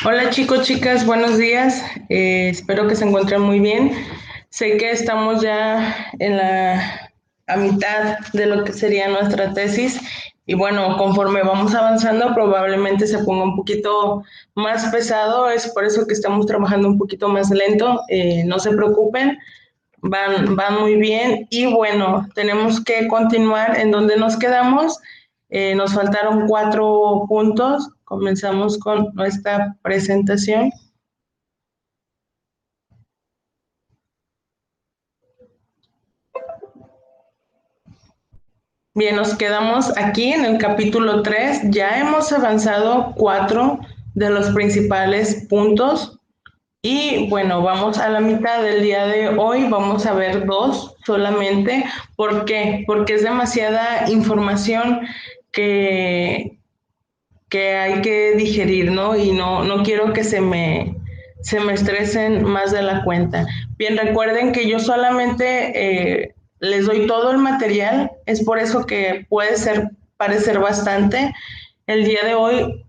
Hola chicos, chicas, buenos días. Espero que se encuentren muy bien. Sé que estamos ya a mitad de lo que sería nuestra tesis y bueno, conforme vamos avanzando probablemente se ponga un poquito más pesado. Es por eso que estamos trabajando un poquito más lento. No se preocupen, van muy bien y bueno, tenemos que continuar en donde nos quedamos. Nos faltaron 4 puntos. Comenzamos con nuestra presentación. Bien, nos quedamos aquí en el capítulo 3. Ya hemos avanzado 4 de los principales puntos. Y bueno, vamos a la mitad del día de hoy, vamos a ver 2 solamente. ¿Por qué? Porque es demasiada información que, que hay que digerir, ¿no? Y no quiero que se me estresen más de la cuenta. Bien, recuerden que yo solamente les doy todo el material, es por eso que parecer bastante. El día de hoy,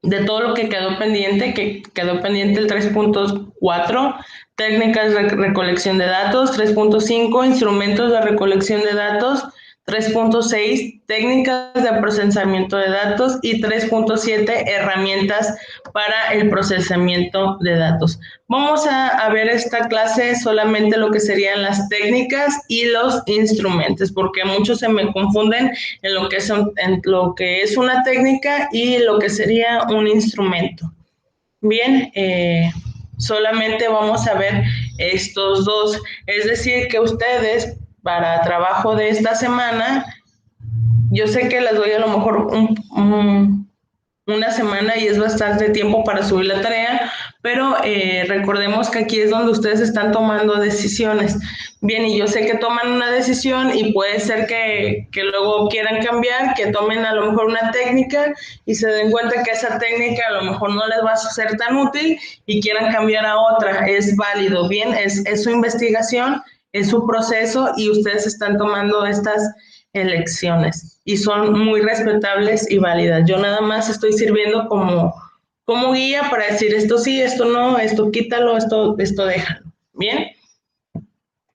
de todo lo que quedó pendiente el 3.4, técnicas de recolección de datos; 3.5, instrumentos de recolección de datos; 3.6, técnicas de procesamiento de datos; y 3.7, herramientas para el procesamiento de datos. Vamos a ver esta clase solamente lo que serían las técnicas y los instrumentos, porque muchos se me confunden en lo que es una técnica y lo que sería un instrumento. Bien, solamente vamos a ver estos dos. Es decir, que ustedes, para trabajo de esta semana, yo sé que les doy a lo mejor una semana y es bastante tiempo para subir la tarea, pero recordemos que aquí es donde ustedes están tomando decisiones. Bien, y yo sé que toman una decisión y puede ser que luego quieran cambiar, que tomen a lo mejor una técnica y se den cuenta que esa técnica a lo mejor no les va a ser tan útil y quieran cambiar a otra. Es válido, bien, es su investigación, es su proceso y ustedes están tomando estas elecciones y son muy respetables y válidas. Yo nada más estoy sirviendo como guía para decir esto sí, esto no, esto quítalo, esto déjalo. Bien,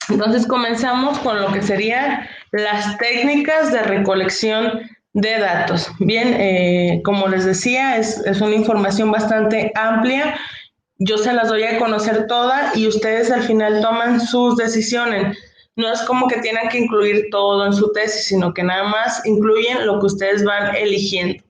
entonces comenzamos con lo que serían las técnicas de recolección de datos. Bien, como les decía, es una información bastante amplia. Yo se las doy a conocer todas y ustedes al final toman sus decisiones. No es como que tengan que incluir todo en su tesis, sino que nada más incluyen lo que ustedes van eligiendo.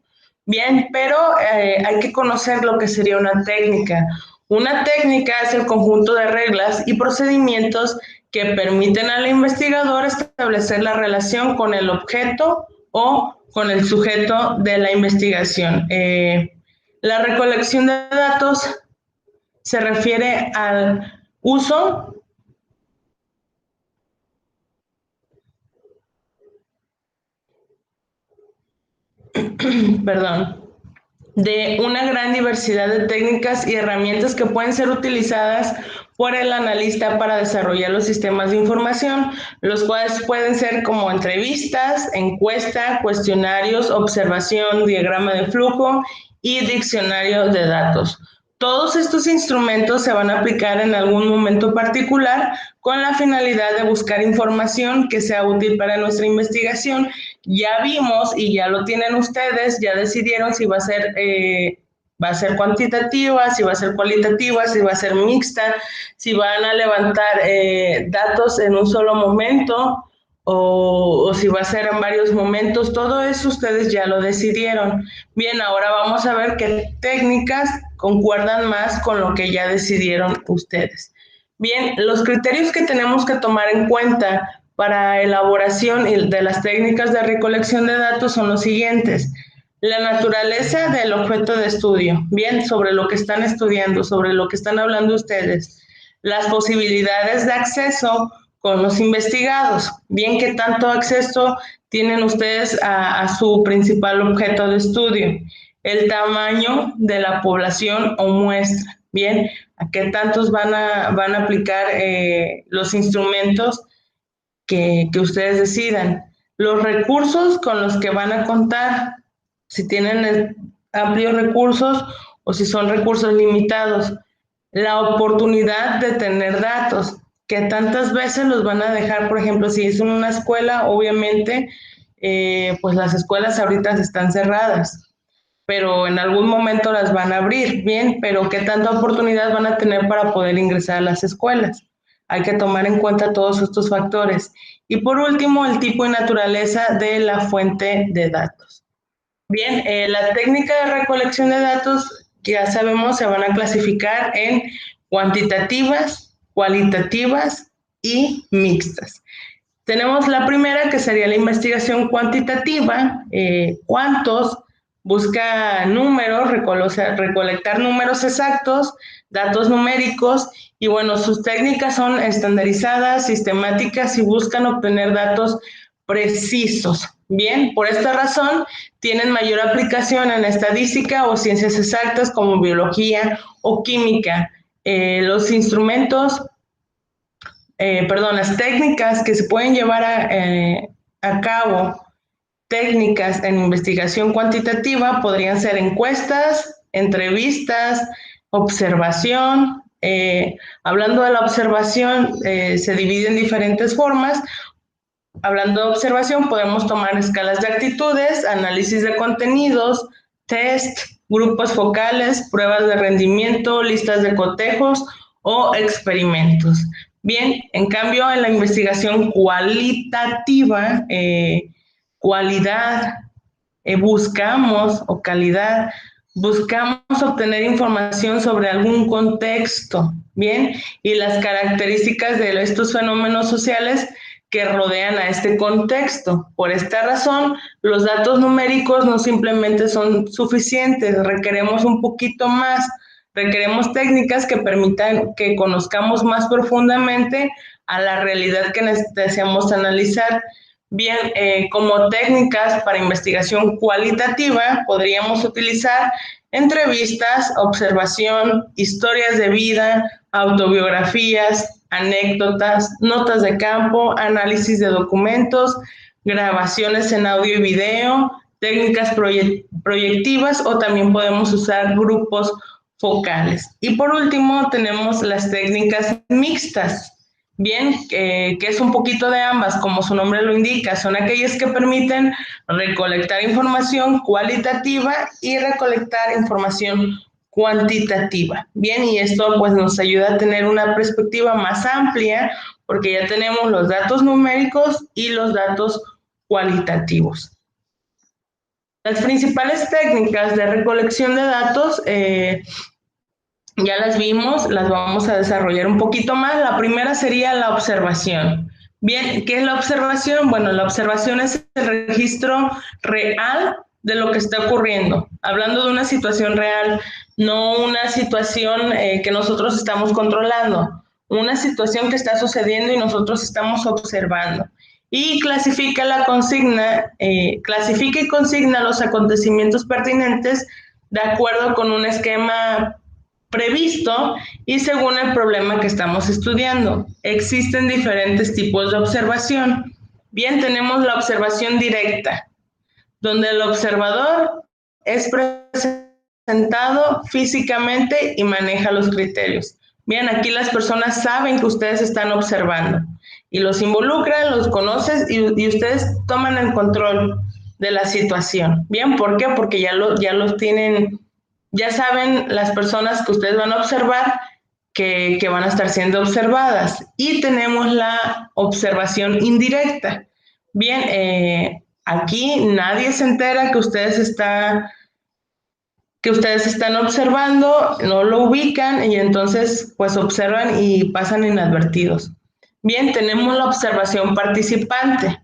Bien, pero hay que conocer lo que sería una técnica. Una técnica es el conjunto de reglas y procedimientos que permiten al investigador establecer la relación con el objeto o con el sujeto de la investigación. La recolección de datos se refiere al uso, perdón, de una gran diversidad de técnicas y herramientas que pueden ser utilizadas por el analista para desarrollar los sistemas de información, los cuales pueden ser como entrevistas, encuesta, cuestionarios, observación, diagrama de flujo y diccionario de datos. Todos estos instrumentos se van a aplicar en algún momento particular con la finalidad de buscar información que sea útil para nuestra investigación. Ya vimos y ya lo tienen ustedes, ya decidieron si va a ser cuantitativa, si va a ser cualitativa, si va a ser mixta, si van a levantar datos en un solo momento o si va a ser en varios momentos. Todo eso ustedes ya lo decidieron. Bien, ahora vamos a ver qué técnicas concuerdan más con lo que ya decidieron ustedes. Bien, los criterios que tenemos que tomar en cuenta para elaboración de las técnicas de recolección de datos son los siguientes. La naturaleza del objeto de estudio, bien, sobre lo que están estudiando, sobre lo que están hablando ustedes. Las posibilidades de acceso con los investigados, bien, qué tanto acceso tienen ustedes a su principal objeto de estudio. El tamaño de la población o muestra, bien, a qué tantos van a aplicar los instrumentos que ustedes decidan. Los recursos con los que van a contar, si tienen amplios recursos o si son recursos limitados. La oportunidad de tener datos, que tantas veces los van a dejar, por ejemplo, si es en una escuela, obviamente, pues las escuelas ahorita están cerradas, pero en algún momento las van a abrir, bien, pero ¿qué tanta oportunidad van a tener para poder ingresar a las escuelas? Hay que tomar en cuenta todos estos factores. Y por último, el tipo y naturaleza de la fuente de datos. Bien, la técnica de recolección de datos, ya sabemos, se van a clasificar en cuantitativas, cualitativas y mixtas. Tenemos la primera, que sería la investigación cuantitativa. ¿Cuántos? Busca números, recolectar números exactos, datos numéricos, y bueno, sus técnicas son estandarizadas, sistemáticas y buscan obtener datos precisos. Bien, por esta razón tienen mayor aplicación en estadística o ciencias exactas como biología o química. Los instrumentos las técnicas que se pueden llevar a cabo, técnicas en investigación cuantitativa, podrían ser encuestas, entrevistas, observación. Hablando de la observación, se divide en diferentes formas. Hablando de observación, podemos tomar escalas de actitudes, análisis de contenidos, test, grupos focales, pruebas de rendimiento, listas de cotejos o experimentos. Bien, en cambio, en la investigación cualitativa, cualidad, buscamos, o calidad, buscamos obtener información sobre algún contexto, bien, y las características de estos fenómenos sociales que rodean a este contexto. Por esta razón, los datos numéricos no simplemente son suficientes, requeremos un poquito más, requeremos técnicas que permitan que conozcamos más profundamente a la realidad que deseamos analizar. Bien, como técnicas para investigación cualitativa podríamos utilizar entrevistas, observación, historias de vida, autobiografías, anécdotas, notas de campo, análisis de documentos, grabaciones en audio y video, técnicas proyectivas, o también podemos usar grupos focales. Y por último tenemos las técnicas mixtas. Bien, que es un poquito de ambas, como su nombre lo indica, son aquellas que permiten recolectar información cualitativa y recolectar información cuantitativa. Bien, y esto pues nos ayuda a tener una perspectiva más amplia, porque ya tenemos los datos numéricos y los datos cualitativos. Las principales técnicas de recolección de datos, ya las vimos, las vamos a desarrollar un poquito más. La primera sería la observación. Bien, ¿qué es la observación? Bueno, la observación es el registro real de lo que está ocurriendo, hablando de una situación real, no una situación que nosotros estamos controlando, una situación que está sucediendo y nosotros estamos observando. Y clasifica y consigna los acontecimientos pertinentes de acuerdo con un esquema previsto y según el problema que estamos estudiando. Existen diferentes tipos de observación. Bien, tenemos la observación directa, donde el observador es presentado físicamente y maneja los criterios. Bien, aquí las personas saben que ustedes están observando y los involucran, los conocen y ustedes toman el control de la situación. Bien, ¿por qué? Porque ya los tienen. Ya saben las personas que ustedes van a observar que van a estar siendo observadas. Y tenemos la observación indirecta. Bien, aquí nadie se entera que ustedes están observando, no lo ubican y entonces pues observan y pasan inadvertidos. Bien, tenemos la observación participante.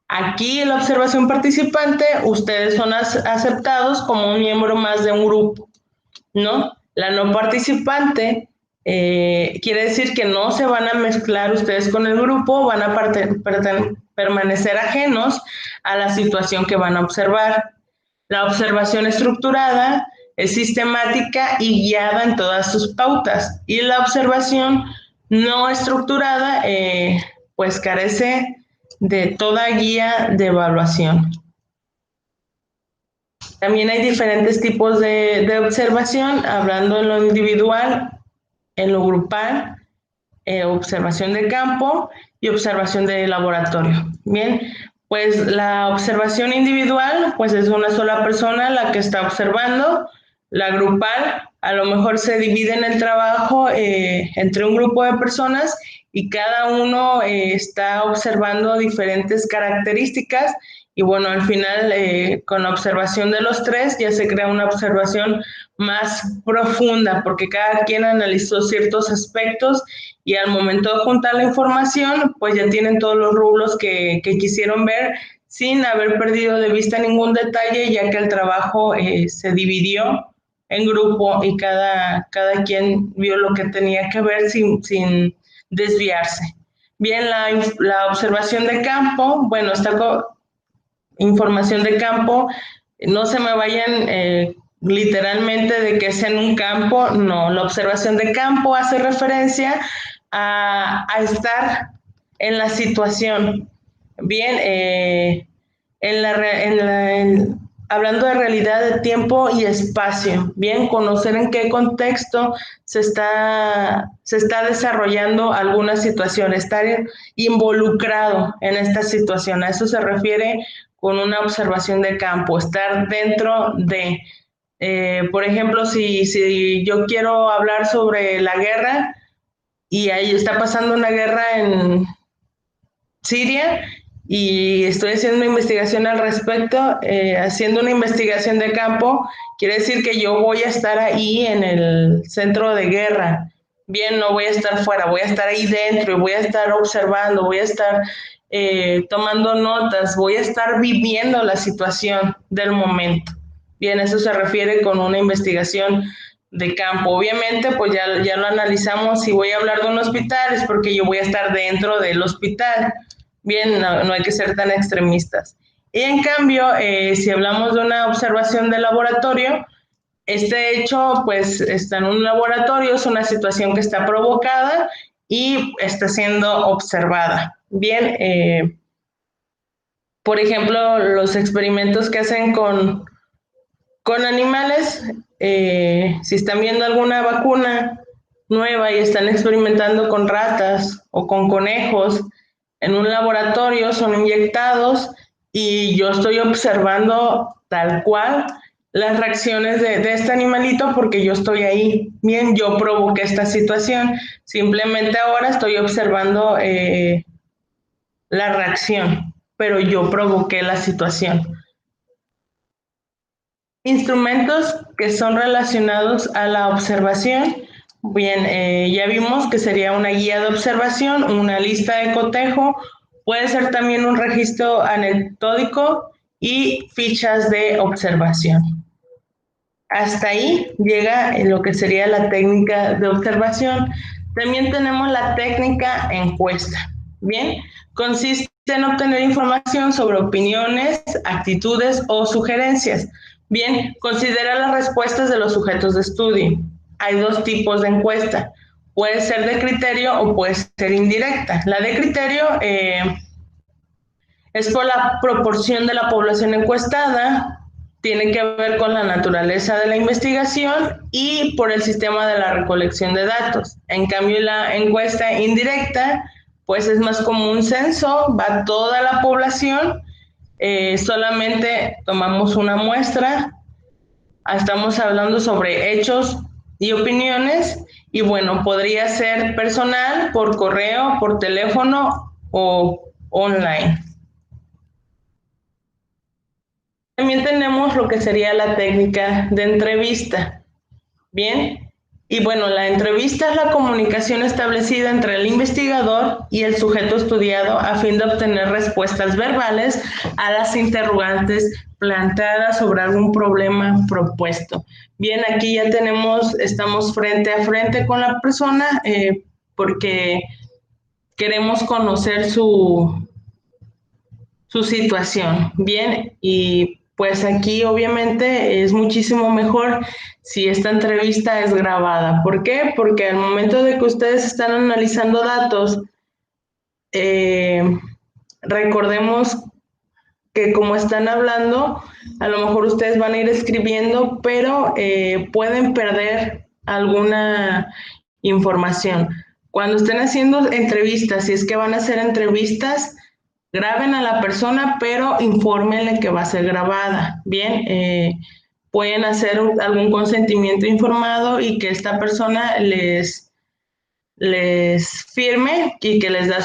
Aquí en la observación participante, ustedes son aceptados como un miembro más de un grupo, ¿no? La no participante quiere decir que no se van a mezclar ustedes con el grupo, van a permanecer ajenos a la situación que van a observar. La observación estructurada es sistemática y guiada en todas sus pautas, y la observación no estructurada pues carece de toda guía de evaluación. También hay diferentes tipos de observación, hablando en lo individual, en lo grupal, observación de campo y observación de laboratorio. Bien, pues la observación individual, pues es una sola persona la que está observando. La grupal, a lo mejor se divide en el trabajo entre un grupo de personas y cada uno está observando diferentes características y bueno, al final con la observación de los tres ya se crea una observación más profunda porque cada quien analizó ciertos aspectos y al momento de juntar la información, pues ya tienen todos los rubros que quisieron ver sin haber perdido de vista ningún detalle, ya que el trabajo se dividió en grupo y cada quien vio lo que tenía que ver sin desviarse. Bien, la observación de campo, bueno, esta información de campo, no se me vayan literalmente de que es en un campo, no, la observación de campo hace referencia a estar en la situación. Bien, hablando de realidad de tiempo y espacio, bien, conocer en qué contexto se está desarrollando alguna situación, estar involucrado en esta situación. A eso se refiere con una observación de campo, estar dentro de, por ejemplo, si yo quiero hablar sobre la guerra y ahí está pasando una guerra en Siria y estoy haciendo una investigación al respecto, haciendo una investigación de campo, quiere decir que yo voy a estar ahí en el centro de guerra. Bien, no voy a estar fuera, voy a estar ahí dentro y voy a estar observando, voy a estar tomando notas, voy a estar viviendo la situación del momento. Bien, eso se refiere con una investigación de campo. Obviamente, pues ya lo analizamos, si voy a hablar de un hospital es porque yo voy a estar dentro del hospital. Bien, no hay que ser tan extremistas. Y en cambio, si hablamos de una observación de laboratorio, este hecho pues está en un laboratorio, es una situación que está provocada y está siendo observada. Bien, por ejemplo, los experimentos que hacen con animales, si están viendo alguna vacuna nueva y están experimentando con ratas o con conejos en un laboratorio, son inyectados y yo estoy observando tal cual las reacciones de este animalito porque yo estoy ahí. Bien, yo provoqué esta situación. Simplemente ahora estoy observando la reacción, pero yo provoqué la situación. Instrumentos que son relacionados a la observación. Bien, ya vimos que sería una guía de observación, una lista de cotejo, puede ser también un registro anecdótico y fichas de observación. Hasta ahí llega lo que sería la técnica de observación. También tenemos la técnica encuesta. Bien, consiste en obtener información sobre opiniones, actitudes o sugerencias. Bien, considera las respuestas de los sujetos de estudio. Hay dos tipos de encuesta. Puede ser de criterio o puede ser indirecta. La de criterio es por la proporción de la población encuestada, tiene que ver con la naturaleza de la investigación y por el sistema de la recolección de datos. En cambio, la encuesta indirecta, pues es más como un censo, va toda la población, solamente tomamos una muestra, estamos hablando sobre hechos y opiniones, y bueno, podría ser personal, por correo, por teléfono o online. También tenemos lo que sería la técnica de entrevista. Bien, y bueno, la entrevista es la comunicación establecida entre el investigador y el sujeto estudiado a fin de obtener respuestas verbales a las interrogantes planteadas sobre algún problema propuesto. Bien, aquí ya estamos frente a frente con la persona porque queremos conocer su situación. Bien, y pues aquí obviamente es muchísimo mejor si esta entrevista es grabada. ¿Por qué? Porque al momento de que ustedes están analizando datos, recordemos que como están hablando, A lo mejor ustedes van a ir escribiendo, pero pueden perder alguna información. Cuando estén haciendo entrevistas, si es que van a hacer entrevistas, graben a la persona, pero infórmenle que va a ser grabada. Bien, pueden hacer algún consentimiento informado y que esta persona les firme y que les da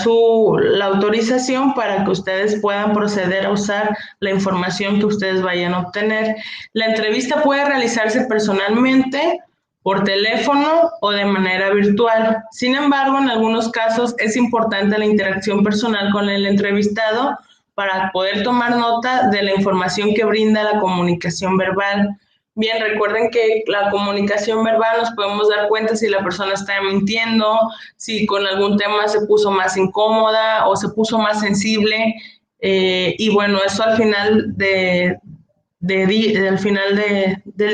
la autorización para que ustedes puedan proceder a usar la información que ustedes vayan a obtener. La entrevista puede realizarse personalmente, por teléfono o de manera virtual. Sin embargo, en algunos casos es importante la interacción personal con el entrevistado para poder tomar nota de la información que brinda la comunicación verbal. Bien, recuerden que la comunicación verbal nos podemos dar cuenta si la persona está mintiendo, si con algún tema se puso más incómoda o se puso más sensible. Y bueno, eso al final del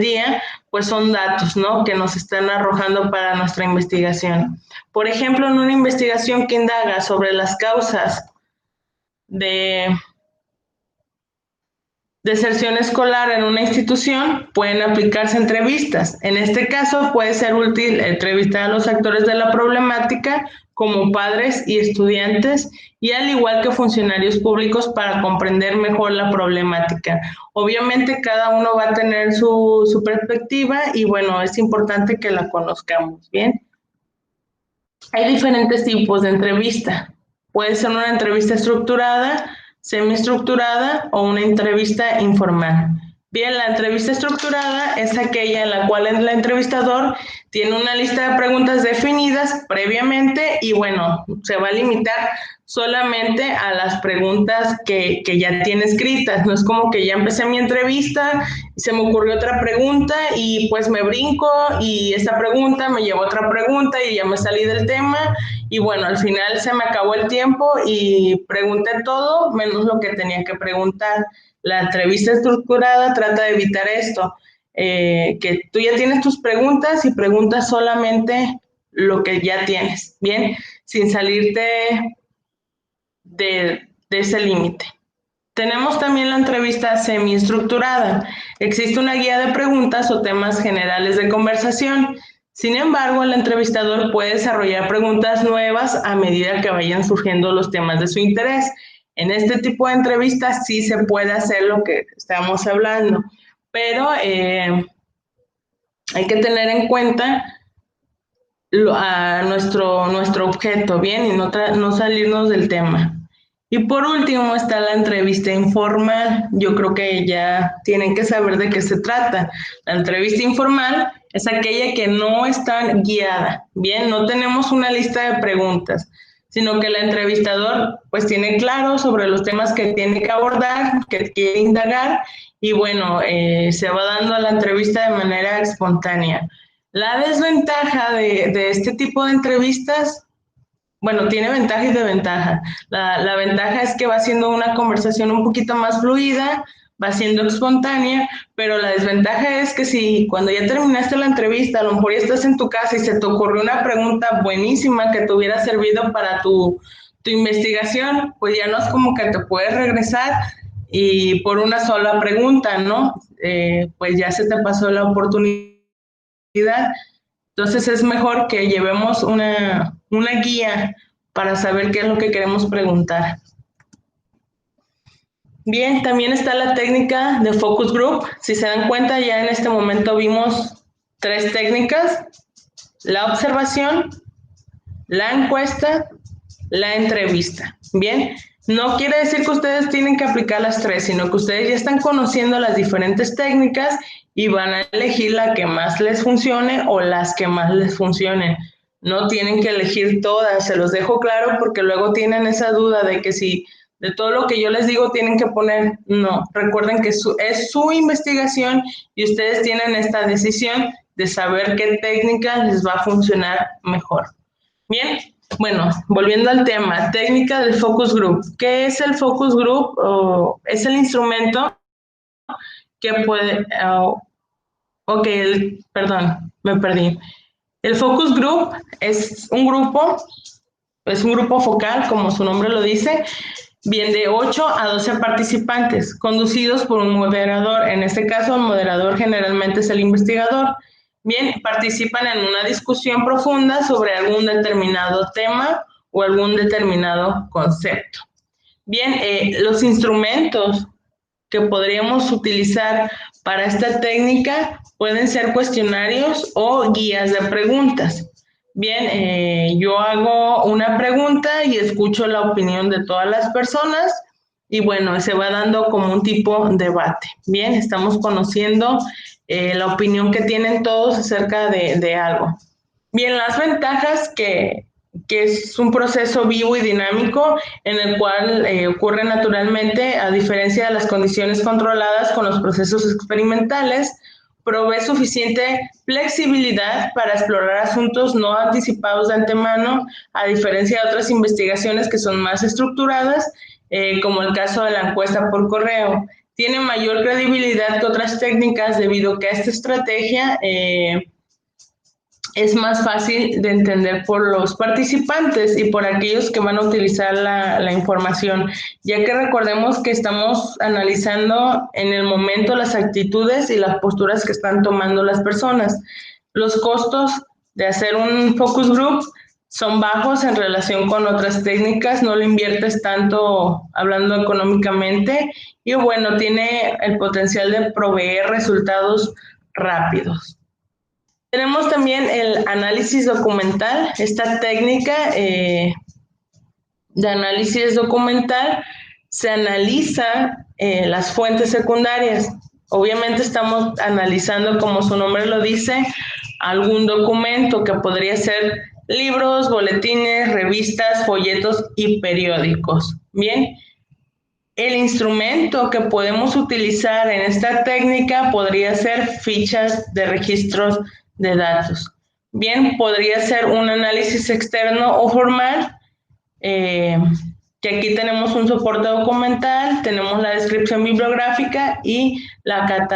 día, pues son datos, ¿no?, que nos están arrojando para nuestra investigación. Por ejemplo, en una investigación que indaga sobre las causas de deserción escolar en una institución, pueden aplicarse entrevistas. En este caso, puede ser útil entrevistar a los actores de la problemática, como padres y estudiantes, y al igual que funcionarios públicos para comprender mejor la problemática. Obviamente, cada uno va a tener su perspectiva y bueno, es importante que la conozcamos, ¿bien? Hay diferentes tipos de entrevista. Puede ser una entrevista estructurada, semiestructurada o una entrevista informal. Bien, la entrevista estructurada es aquella en la cual el entrevistador tiene una lista de preguntas definidas previamente y bueno, se va a limitar solamente a las preguntas que ya tiene escritas. No es como que ya empecé mi entrevista y se me ocurrió otra pregunta y pues me brinco y esa pregunta me llevó a otra pregunta y ya me salí del tema y bueno, al final se me acabó el tiempo y pregunté todo menos lo que tenía que preguntar. La entrevista estructurada trata de evitar esto, que tú ya tienes tus preguntas y preguntas solamente lo que ya tienes, ¿bien? Sin salirte de ese límite. Tenemos también la entrevista semiestructurada. Existe una guía de preguntas o temas generales de conversación. Sin embargo, el entrevistador puede desarrollar preguntas nuevas a medida que vayan surgiendo los temas de su interés. En este tipo de entrevistas sí se puede hacer lo que estamos hablando, pero hay que tener en cuenta a nuestro objeto, ¿bien? Y no salirnos del tema. Y por último está la entrevista informal. Yo creo que ya tienen que saber de qué se trata. La entrevista informal es aquella que no está guiada, ¿bien? No tenemos una lista de preguntas, sino que el entrevistador pues tiene claro sobre los temas que tiene que abordar, que quiere indagar y bueno, se va dando a la entrevista de manera espontánea. La desventaja de este tipo de entrevistas, bueno, tiene ventaja y desventaja. La ventaja es que va siendo una conversación un poquito más fluida, va siendo espontánea, pero la desventaja es que si cuando ya terminaste la entrevista, a lo mejor ya estás en tu casa y se te ocurrió una pregunta buenísima que te hubiera servido para tu investigación, pues ya no es como que te puedes regresar y por una sola pregunta, ¿no? Pues ya se te pasó la oportunidad. Entonces es mejor que llevemos una guía para saber qué es lo que queremos preguntar. Bien, también está la técnica de focus group. Si se dan cuenta, ya en este momento vimos 3 técnicas: la observación, la encuesta, la entrevista. Bien, no quiere decir que ustedes tienen que aplicar las 3, sino que ustedes ya están conociendo las diferentes técnicas y van a elegir la que más les funcione o las que más les funcionen. No tienen que elegir todas, se los dejo claro porque luego tienen esa duda de que si de todo lo que yo les digo tienen que poner. No, recuerden que es su investigación y ustedes tienen esta decisión de saber qué técnica les va a funcionar mejor. Bien, bueno, volviendo al tema, técnica del focus group. ¿Qué es el focus group? Es el instrumento que puede... perdón, me perdí. El focus group es un grupo focal, como su nombre lo dice, Bien, de 8 a 12 participantes, conducidos por un moderador. En este caso, el moderador generalmente es el investigador. Bien, participan en una discusión profunda sobre algún determinado tema o algún determinado concepto. Bien, los instrumentos que podríamos utilizar para esta técnica pueden ser cuestionarios o guías de preguntas. Bien, yo hago una pregunta y escucho la opinión de todas las personas y bueno, se va dando como un tipo de debate. Bien, estamos conociendo la opinión que tienen todos acerca de algo. Bien, las ventajas que es un proceso vivo y dinámico en el cual ocurre naturalmente, a diferencia de las condiciones controladas con los procesos experimentales, provee suficiente flexibilidad para explorar asuntos no anticipados de antemano, a diferencia de otras investigaciones que son más estructuradas, como el caso de la encuesta por correo. Tiene mayor credibilidad que otras técnicas debido a que esta estrategia es más fácil de entender por los participantes y por aquellos que van a utilizar la información, ya que recordemos que estamos analizando en el momento las actitudes y las posturas que están tomando las personas. Los costos de hacer un focus group son bajos en relación con otras técnicas, no lo inviertes tanto hablando económicamente y bueno, tiene el potencial de proveer resultados rápidos. Tenemos también el análisis documental. Esta técnica de análisis documental se analiza las fuentes secundarias. Obviamente estamos analizando, como su nombre lo dice, algún documento que podría ser libros, boletines, revistas, folletos y periódicos. Bien, el instrumento que podemos utilizar en esta técnica podría ser fichas de registros de datos. Bien, podría ser un análisis externo o formal, que aquí tenemos un soporte documental, tenemos la descripción bibliográfica y la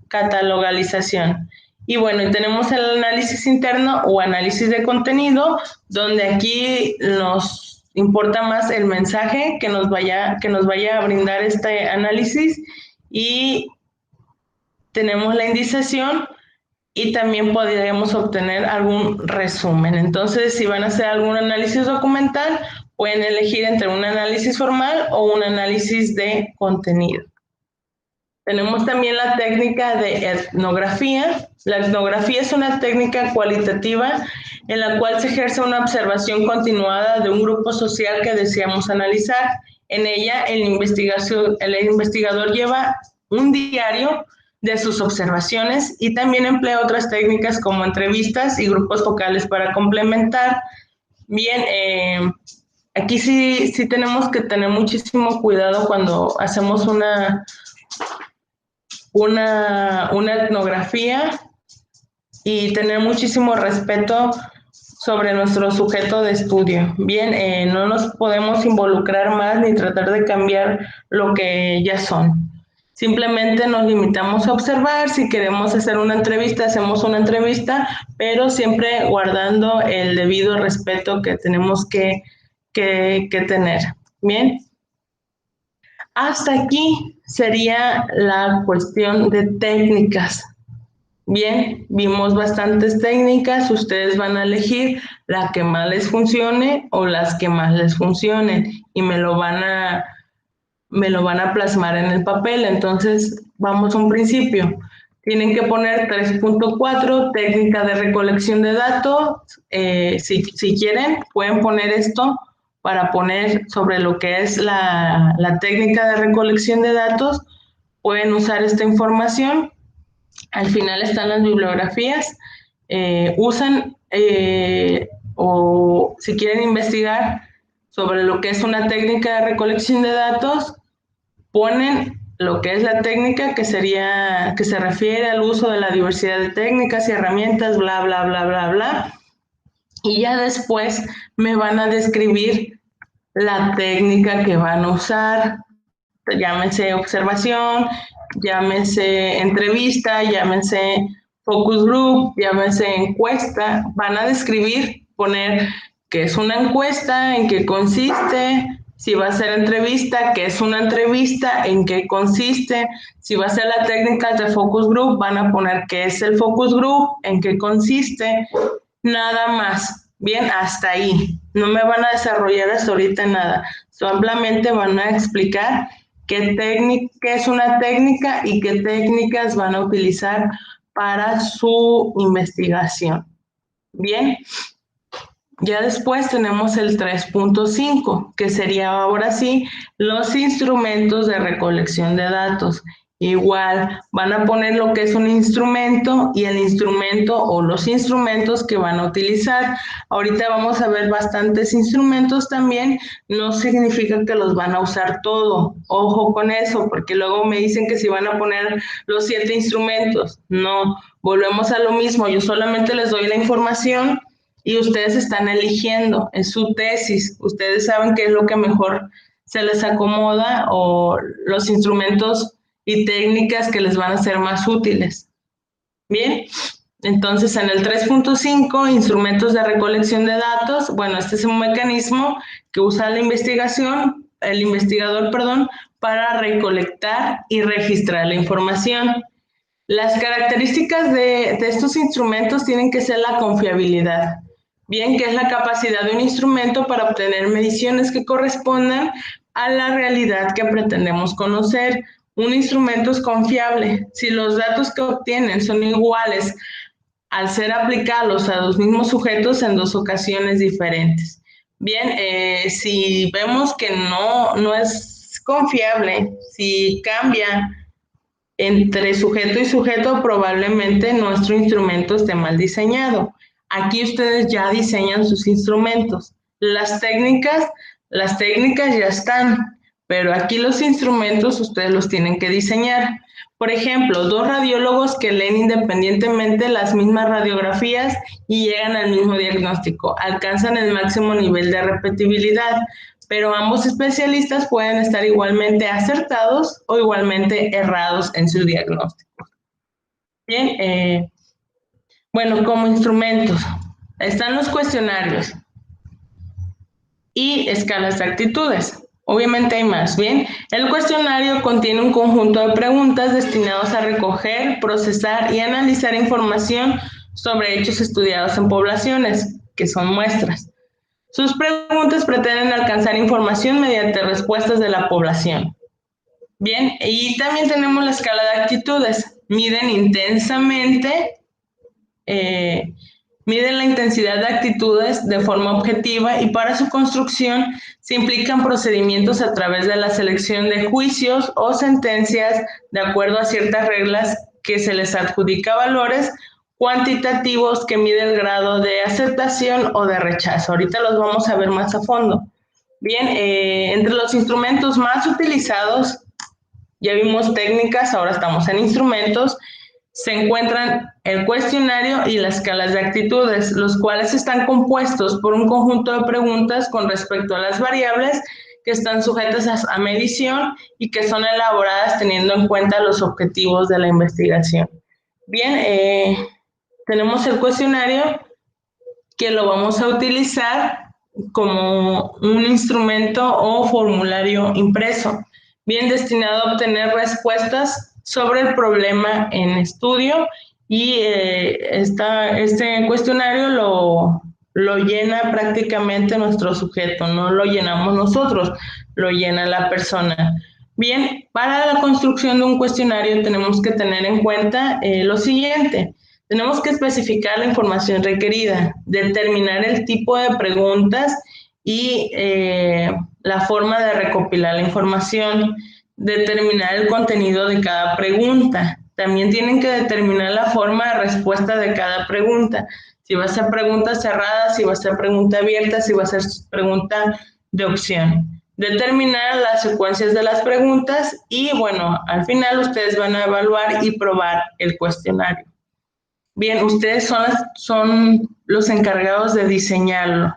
catalogalización. Y bueno, tenemos el análisis interno o análisis de contenido, donde aquí nos importa más el mensaje que nos vaya a brindar este análisis, y tenemos la indiciación y también podríamos obtener algún resumen. Entonces, si van a hacer algún análisis documental, pueden elegir entre un análisis formal o un análisis de contenido. Tenemos también la técnica de etnografía. La etnografía es una técnica cualitativa en la cual se ejerce una observación continuada de un grupo social que deseamos analizar. En ella, el investigador lleva un diario de sus observaciones y también emplea otras técnicas como entrevistas y grupos focales para complementar. Bien, aquí sí tenemos que tener muchísimo cuidado cuando hacemos una etnografía y tener muchísimo respeto sobre nuestro sujeto de estudio. Bien, no nos podemos involucrar más ni tratar de cambiar lo que ya son. Simplemente nos limitamos a observar. Si queremos hacer una entrevista, hacemos una entrevista, pero siempre guardando el debido respeto que tenemos que tener. Bien. Hasta aquí sería la cuestión de técnicas. Bien, vimos bastantes técnicas, ustedes van a elegir la que más les funcione o las que más les funcionen y me lo van a plasmar en el papel. Entonces, vamos a un principio. Tienen que poner 3.4, técnica de recolección de datos. Si quieren, pueden poner esto para poner sobre lo que es la técnica de recolección de datos. Pueden usar esta información. Al final están las bibliografías. Usan o si quieren investigar sobre lo que es una técnica de recolección de datos, ponen lo que es la técnica, que se refiere al uso de la diversidad de técnicas y herramientas, bla, bla, bla, bla, bla. Y ya después me van a describir la técnica que van a usar, llámense observación, llámense entrevista, llámense focus group, llámense encuesta. Van a describir, poner qué es una encuesta, en qué consiste, si va a ser entrevista, qué es una entrevista, en qué consiste. Si va a ser la técnica de focus group, van a poner qué es el focus group, en qué consiste, nada más. Bien, hasta ahí. No me van a desarrollar hasta ahorita nada. Solamente van a explicar qué es una técnica y qué técnicas van a utilizar para su investigación. Bien. Ya después tenemos el 3.5, que sería ahora sí los instrumentos de recolección de datos. Igual van a poner lo que es un instrumento y el instrumento o los instrumentos que van a utilizar. Ahorita vamos a ver bastantes instrumentos también, no significa que los van a usar todo. Ojo con eso, porque luego me dicen que si van a poner los 7 instrumentos. No, volvemos a lo mismo, yo solamente les doy la información y ustedes están eligiendo, es su tesis, ustedes saben qué es lo que mejor se les acomoda o los instrumentos y técnicas que les van a ser más útiles. Bien, entonces en el 3.5, instrumentos de recolección de datos, bueno, este es un mecanismo que usa el investigador, para recolectar y registrar la información. Las características de estos instrumentos tienen que ser la confiabilidad. Bien, que es la capacidad de un instrumento para obtener mediciones que correspondan a la realidad que pretendemos conocer. Un instrumento es confiable si los datos que obtienen son iguales al ser aplicados a los mismos sujetos en 2 ocasiones diferentes. Bien, si vemos que no es confiable, si cambia entre sujeto y sujeto, probablemente nuestro instrumento esté mal diseñado. Aquí ustedes ya diseñan sus instrumentos. Las técnicas ya están, pero aquí los instrumentos ustedes los tienen que diseñar. Por ejemplo, 2 radiólogos que leen independientemente las mismas radiografías y llegan al mismo diagnóstico, alcanzan el máximo nivel de repetibilidad, pero ambos especialistas pueden estar igualmente acertados o igualmente errados en su diagnóstico. Bien, bueno, como instrumentos están los cuestionarios y escalas de actitudes. Obviamente hay más, ¿bien? El cuestionario contiene un conjunto de preguntas destinados a recoger, procesar y analizar información sobre hechos estudiados en poblaciones, que son muestras. Sus preguntas pretenden alcanzar información mediante respuestas de la población. Bien, y también tenemos la escala de actitudes. Miden la intensidad de actitudes de forma objetiva y para su construcción se implican procedimientos a través de la selección de juicios o sentencias de acuerdo a ciertas reglas que se les adjudica valores cuantitativos que miden el grado de aceptación o de rechazo. Ahorita los vamos a ver más a fondo. Bien, entre los instrumentos más utilizados, ya vimos técnicas, ahora estamos en instrumentos, se encuentran el cuestionario y las escalas de actitudes, los cuales están compuestos por un conjunto de preguntas con respecto a las variables que están sujetas a medición y que son elaboradas teniendo en cuenta los objetivos de la investigación. Bien, tenemos el cuestionario que lo vamos a utilizar como un instrumento o formulario impreso, bien destinado a obtener respuestas sobre el problema en estudio y este cuestionario lo llena prácticamente nuestro sujeto, no lo llenamos nosotros, lo llena la persona. Bien, para la construcción de un cuestionario tenemos que tener en cuenta lo siguiente. Tenemos que especificar la información requerida, determinar el tipo de preguntas y la forma de recopilar la información, determinar el contenido de cada pregunta. También tienen que determinar la forma de respuesta de cada pregunta. Si va a ser pregunta cerrada, si va a ser pregunta abierta, si va a ser pregunta de opción. Determinar las secuencias de las preguntas y, bueno, al final ustedes van a evaluar y probar el cuestionario. Bien, ustedes son los encargados de diseñarlo,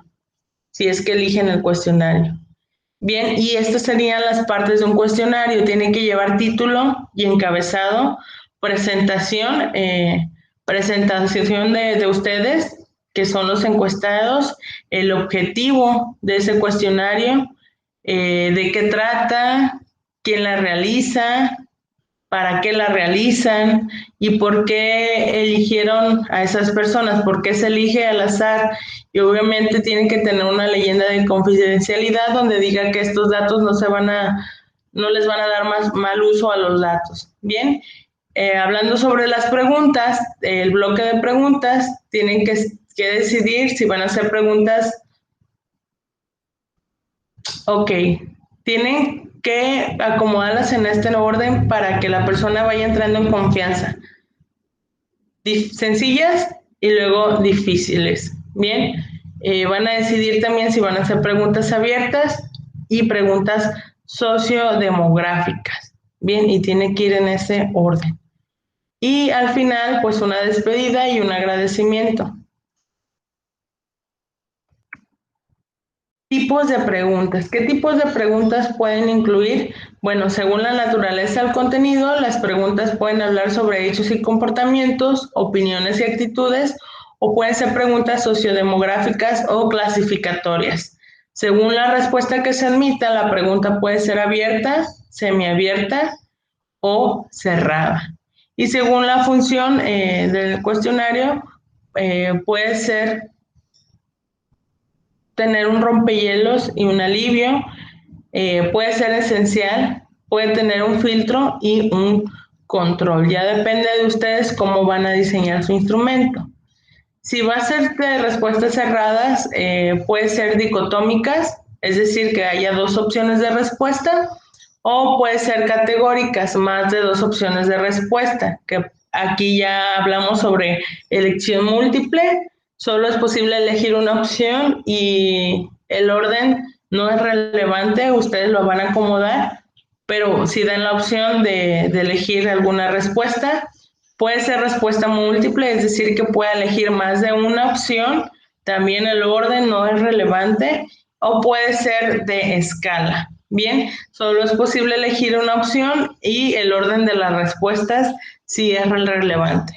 si es que eligen el cuestionario. Bien, y estas serían las partes de un cuestionario. Tiene que llevar título y encabezado, presentación de ustedes, que son los encuestados, el objetivo de ese cuestionario, de qué trata, quién la realiza, para qué la realizan y por qué eligieron a esas personas, por qué se elige al azar. Y obviamente tienen que tener una leyenda de confidencialidad donde diga que estos datos no les van a dar mal uso a los datos. Bien, hablando sobre las preguntas, el bloque de preguntas, tienen que decidir si van a hacer preguntas. Ok, tienen que acomodarlas en este orden para que la persona vaya entrando en confianza. Sencillas y luego difíciles. Bien, van a decidir también si van a hacer preguntas abiertas y preguntas sociodemográficas. Bien, y tiene que ir en ese orden. Y al final, pues una despedida y un agradecimiento. Tipos de preguntas. ¿Qué tipos de preguntas pueden incluir? Bueno, según la naturaleza del contenido, las preguntas pueden hablar sobre hechos y comportamientos, opiniones y actitudes, o pueden ser preguntas sociodemográficas o clasificatorias. Según la respuesta que se admita, la pregunta puede ser abierta, semiabierta o cerrada. Y según la función del cuestionario, puede ser tener un rompehielos y un alivio, puede ser esencial, puede tener un filtro y un control. Ya depende de ustedes cómo van a diseñar su instrumento. Si va a ser de respuestas cerradas, puede ser dicotómicas, es decir, que haya dos opciones de respuesta, o puede ser categóricas, más de dos opciones de respuesta, que aquí ya hablamos sobre elección múltiple, solo es posible elegir una opción y el orden no es relevante, ustedes lo van a acomodar, pero si dan la opción de elegir alguna respuesta, puede ser respuesta múltiple, es decir, que pueda elegir más de una opción, también el orden no es relevante, o puede ser de escala. Bien, solo es posible elegir una opción y el orden de las respuestas sí es relevante.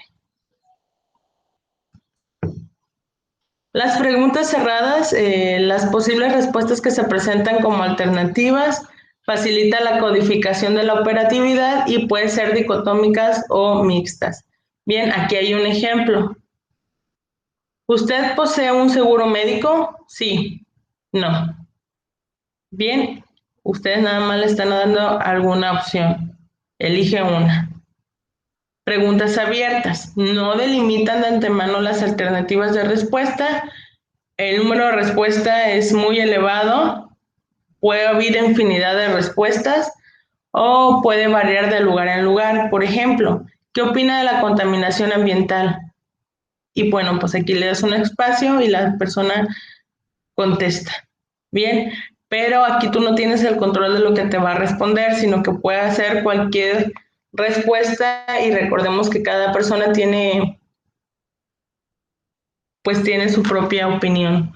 Las preguntas cerradas, las posibles respuestas que se presentan como alternativas, facilita la codificación de la operatividad y puede ser dicotómicas o mixtas. Bien, aquí hay un ejemplo. ¿Usted posee un seguro médico? Sí, no. Bien, ustedes nada más le están dando alguna opción. Elige una. Preguntas abiertas. No delimitan de antemano las alternativas de respuesta. El número de respuesta es muy elevado. Puede haber infinidad de respuestas o puede variar de lugar en lugar. Por ejemplo, ¿qué opina de la contaminación ambiental? Y bueno, pues aquí le das un espacio y la persona contesta. Bien, pero aquí tú no tienes el control de lo que te va a responder, sino que puede hacer cualquier respuesta y recordemos que cada persona tiene su propia opinión.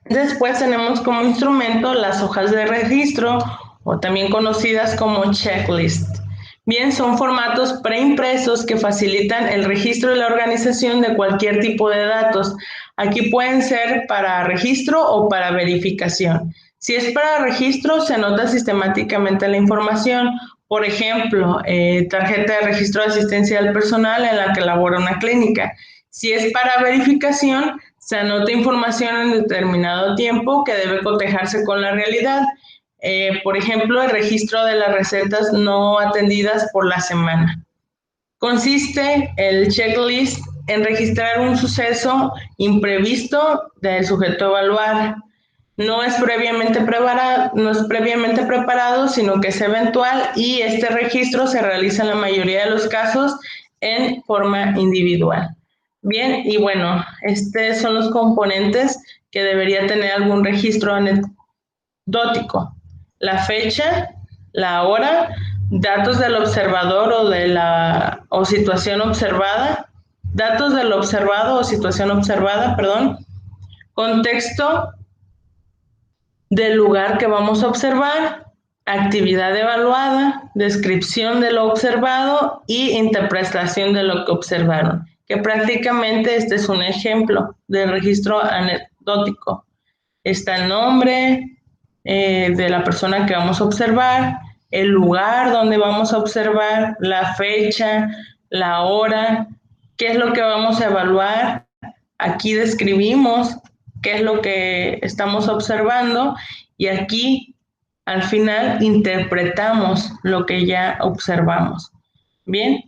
Después tenemos como instrumento las hojas de registro o también conocidas como checklist. Bien, son formatos preimpresos que facilitan el registro y la organización de cualquier tipo de datos. Aquí pueden ser para registro o para verificación. Si es para registro, se anota sistemáticamente la información. Por ejemplo, tarjeta de registro de asistencia al personal en la que labora una clínica. Si es para verificación, se anota información en determinado tiempo que debe cotejarse con la realidad. Por ejemplo, el registro de las recetas no atendidas por la semana. Consiste el checklist en registrar un suceso imprevisto del sujeto a evaluar. No es previamente preparado, sino que es eventual y este registro se realiza en la mayoría de los casos en forma individual. Bien, y bueno, estos son los componentes que debería tener algún registro anecdótico. La fecha, la hora, datos del observador o situación observada, datos del observado o situación observada, perdón, contexto del lugar que vamos a observar, actividad evaluada, descripción de lo observado y interpretación de lo que observaron, que prácticamente este es un ejemplo de registro anecdótico. está el nombre de la persona que vamos a observar, el lugar donde vamos a observar, la fecha, la hora, qué es lo que vamos a evaluar. Aquí describimos qué es lo que estamos observando y aquí al final interpretamos lo que ya observamos. Bien.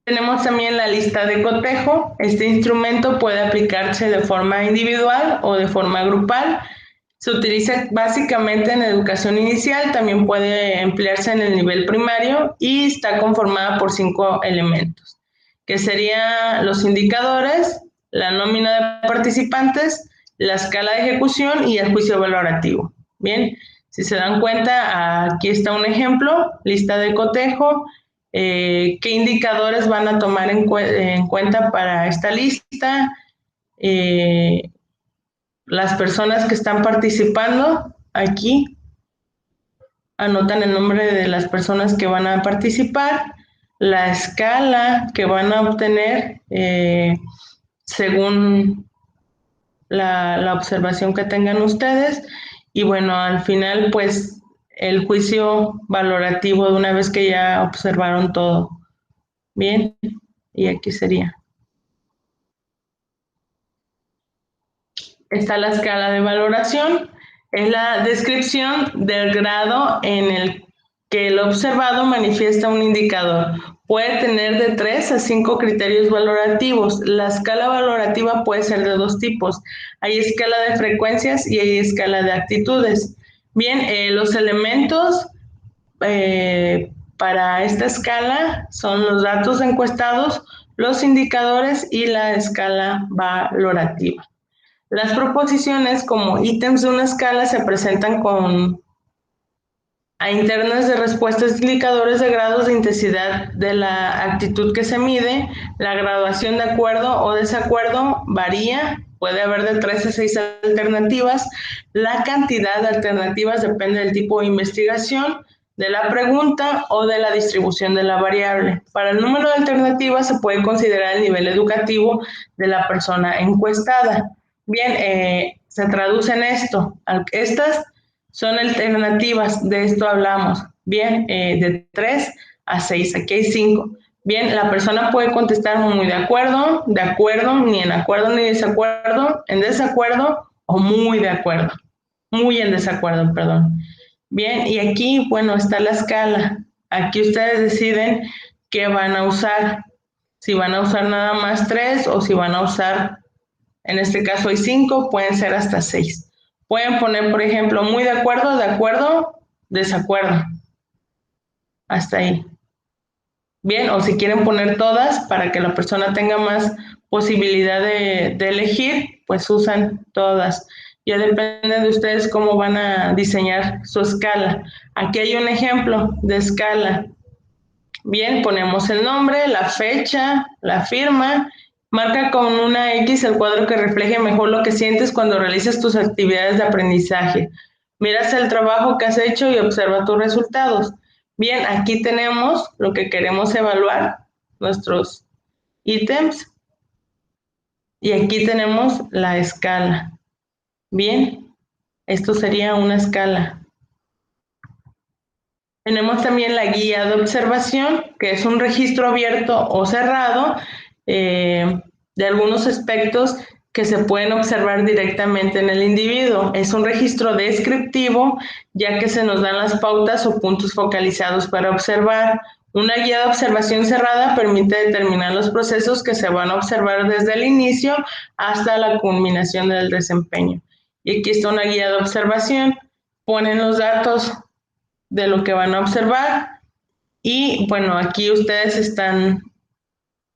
Tenemos también la lista de cotejo. Este instrumento puede aplicarse de forma individual o de forma grupal. Se utiliza básicamente en educación inicial, también puede emplearse en el nivel primario y está conformada por 5 elementos, que serían los indicadores, la nómina de participantes, la escala de ejecución y el juicio valorativo. Bien, si se dan cuenta, aquí está un ejemplo, lista de cotejo. ¿Qué indicadores van a tomar en cuenta para esta lista? Las personas que están participando aquí anotan el nombre de las personas que van a participar, la escala que van a obtener según la observación que tengan ustedes y bueno, al final pues el juicio valorativo de una vez que ya observaron todo. Bien, y aquí sería. Está la escala de valoración, es la descripción del grado en el que el observado manifiesta un indicador. Puede tener de 3 a 5 criterios valorativos. La escala valorativa puede ser de 2 tipos. Hay escala de frecuencias y hay escala de actitudes. Bien, los elementos para esta escala son los datos encuestados, los indicadores y la escala valorativa. Las proposiciones como ítems de una escala se presentan a internas de respuestas indicadores de grados de intensidad de la actitud que se mide. La graduación de acuerdo o desacuerdo varía, puede haber de 3 a 6 alternativas. La cantidad de alternativas depende del tipo de investigación, de la pregunta o de la distribución de la variable. Para el número de alternativas se puede considerar el nivel educativo de la persona encuestada. Bien, se traduce en esto. Estas son alternativas, de esto hablamos. Bien, de 3 a 6, aquí hay 5. Bien, la persona puede contestar muy de acuerdo, ni en acuerdo ni desacuerdo, en desacuerdo o muy de acuerdo. Muy en desacuerdo, perdón. Bien, y aquí, bueno, está la escala. Aquí ustedes deciden qué van a usar. Si van a usar nada más 3 o si van a usar, en este caso hay 5, pueden ser hasta 6. Pueden poner, por ejemplo, muy de acuerdo, desacuerdo. Hasta ahí. Bien, o si quieren poner todas para que la persona tenga más posibilidad de elegir, pues usan todas. Ya depende de ustedes cómo van a diseñar su escala. Aquí hay un ejemplo de escala. Bien, ponemos el nombre, la fecha, la firma. Marca con una X el cuadro que refleje mejor lo que sientes cuando realizas tus actividades de aprendizaje. Miras el trabajo que has hecho y observa tus resultados. Bien, aquí tenemos lo que queremos evaluar, nuestros ítems. Y aquí tenemos la escala. Bien, esto sería una escala. Tenemos también la guía de observación, que es un registro abierto o cerrado de algunos aspectos que se pueden observar directamente en el individuo. Es un registro descriptivo, ya que se nos dan las pautas o puntos focalizados para observar. Una guía de observación cerrada permite determinar los procesos que se van a observar desde el inicio hasta la culminación del desempeño. Y aquí está una guía de observación. Ponen los datos de lo que van a observar y bueno, aquí ustedes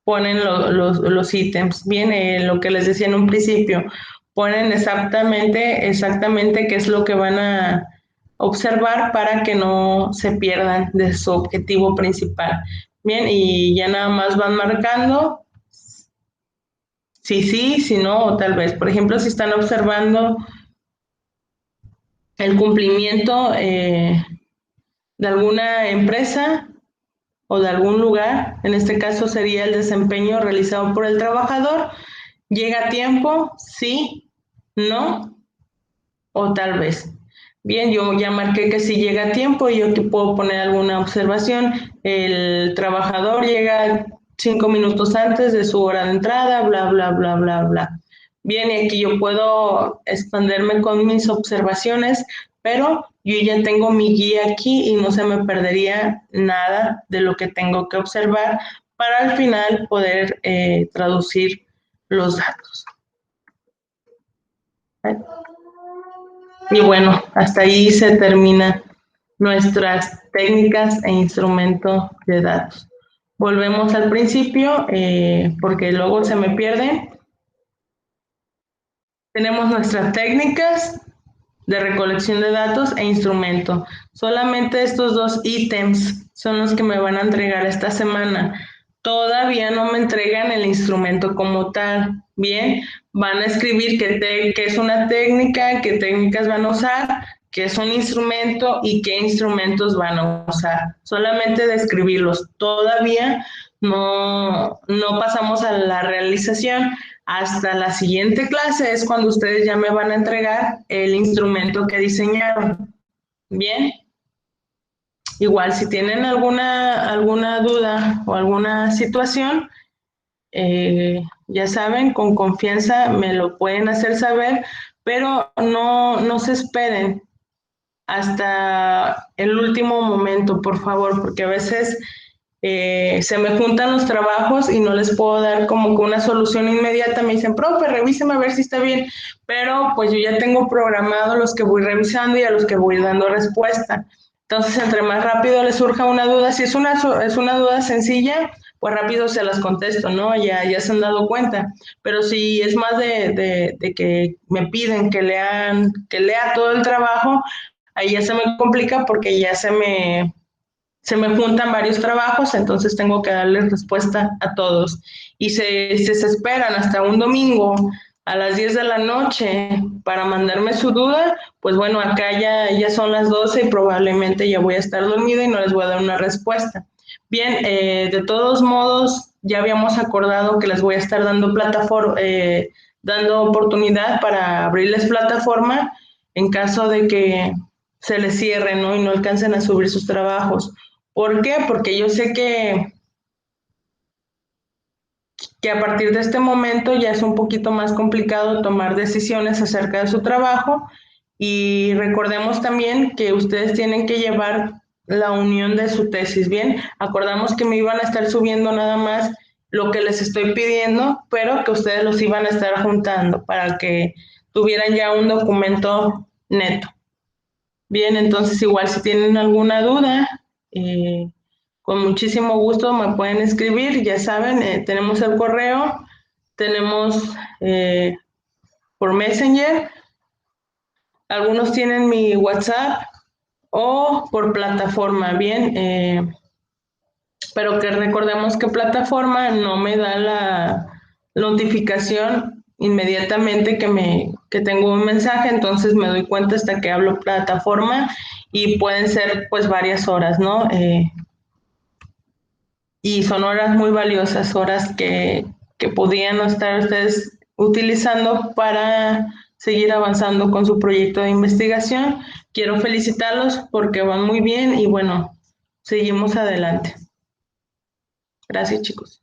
ponen los ítems. Bien, lo que les decía en un principio, ponen exactamente qué es lo que van a observar para que no se pierdan de su objetivo principal. Bien, y ya nada más van marcando si sí, si no, o tal vez. Por ejemplo, si están observando el cumplimiento de alguna empresa o de algún lugar, en este caso sería el desempeño realizado por el trabajador, llega a tiempo, sí, ¿No? O tal vez. Bien, yo ya marqué que si llega a tiempo y yo aquí puedo poner alguna observación. El trabajador llega 5 minutos antes de su hora de entrada, bla, bla, bla, bla, bla. Bien, y aquí yo puedo expanderme con mis observaciones, pero yo ya tengo mi guía aquí y no se me perdería nada de lo que tengo que observar para al final poder traducir los datos. Y bueno, hasta ahí se terminan nuestras técnicas e instrumento de datos. Volvemos al principio porque luego se me pierde. Tenemos nuestras técnicas de recolección de datos e instrumento. Solamente estos dos ítems son los que me van a entregar esta semana. Todavía no me entregan el instrumento como tal. Bien, van a escribir qué es una técnica, qué técnicas van a usar, qué es un instrumento y qué instrumentos van a usar. Solamente describirlos. Todavía no pasamos a la realización. Hasta la siguiente clase es cuando ustedes ya me van a entregar el instrumento que diseñaron. Bien, igual si tienen alguna duda o alguna situación, ya saben, con confianza me lo pueden hacer saber, pero no se esperen hasta el último momento, por favor, porque a veces se me juntan los trabajos y no les puedo dar como que una solución inmediata. Me dicen, profe, revíseme a ver si está bien, pero pues yo ya tengo programado los que voy revisando y a los que voy dando respuesta. Entonces, entre más rápido les surja una duda, si es una duda sencilla, pues rápido se las contesto, ¿no? Ya se han dado cuenta. Pero si es más de que me piden que lea todo el trabajo, ahí ya se me complica porque ya se me juntan varios trabajos, entonces tengo que darles respuesta a todos. Y se esperan hasta un domingo a las 10 de la noche para mandarme su duda, pues bueno, acá ya son las 12 y probablemente ya voy a estar dormida y no les voy a dar una respuesta. Bien, de todos modos, ya habíamos acordado que les voy a estar dando oportunidad para abrirles plataforma en caso de que se les cierre, ¿no? Y no alcancen a subir sus trabajos. ¿Por qué? Porque yo sé que a partir de este momento ya es un poquito más complicado tomar decisiones acerca de su trabajo y recordemos también que ustedes tienen que llevar la unión de su tesis, ¿bien? Acordamos que me iban a estar subiendo nada más lo que les estoy pidiendo, pero que ustedes los iban a estar juntando para que tuvieran ya un documento neto. Bien, entonces igual si tienen alguna duda, con muchísimo gusto me pueden escribir, ya saben, tenemos el correo, tenemos por Messenger, algunos tienen mi WhatsApp o por plataforma, bien, pero que recordemos que plataforma no me da la notificación inmediatamente que tengo un mensaje, entonces me doy cuenta hasta que hablo plataforma y pueden ser pues varias horas, ¿no? Y son horas muy valiosas, horas que podían estar ustedes utilizando para seguir avanzando con su proyecto de investigación. Quiero felicitarlos porque van muy bien y bueno, seguimos adelante. Gracias, chicos.